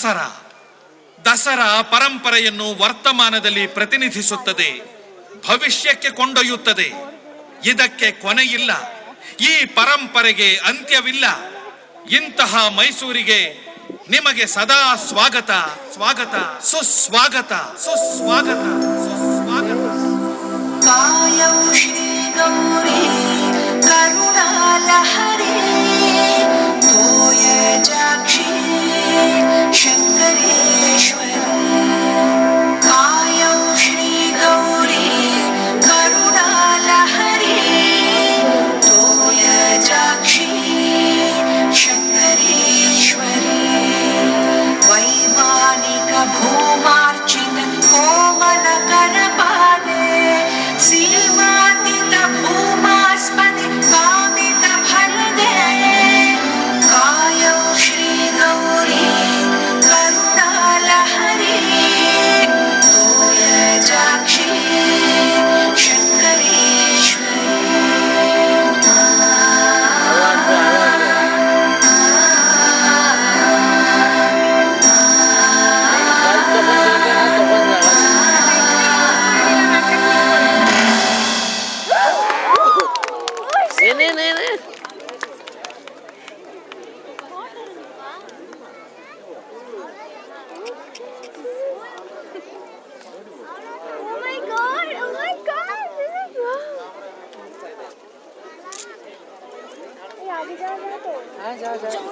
ದಸರಾ. ದಸರಾ ಪರಂಪರೆಯನ್ನು ವರ್ತಮಾನದಲ್ಲಿ ಪ್ರತಿನಿಧಿಸುತ್ತದೆ, ಭವಿಷ್ಯಕ್ಕೆ ಕೊಂಡೊಯ್ಯುತ್ತದೆ. ಇದಕ್ಕೆ ಕೊನೆಯಿಲ್ಲ, ಈ ಪರಂಪರೆಗೆ ಅಂತ್ಯವಿಲ್ಲ. ಇಂತಹ ಮೈಸೂರಿಗೆ ನಿಮಗೆ ಸದಾ ಸ್ವಾಗತ, ಸ್ವಾಗತ, ಸುಸ್ವಾಗತ, ಸುಸ್ವಾಗತ, ಸುಸ್ವಾಗತ. ಕಾಯಂ ಶ್ರೀ ಗೌರಿ ಕರುಣಾಲಹರಿ ತೋಯಜಾಕ್ಷಿ ಶಂಕರೇಶ್ವರಿ. ಕಾಯಂ ಶ್ರೀ ಗೌರಿ ಕರುಣಾಲಹರಿ ತೋಯಜಾಕ್ಷಿ ಶಂಕರೇಶ್ವರಿ. ವೈಮಾನಿಕ ಭೂಮಾರ್ಚಿತ ಕೋಮಲ ಕರಪಾದೆ ಸೀಮಾತೀತ ಭೂಮಾಸ್ಪದೆ ಕಾಮಿತ ಫಲದೆ. ಕಾಯಂ ಶ್ರೀ ಗೌರಿ ಕರುಣಾಲಹರಿ ತೋಯಜಾಕ್ಷಿ ಶಂಕರೇಶ್ವರಿ. आगे जाओ तो। हाँ जाओ जाओ।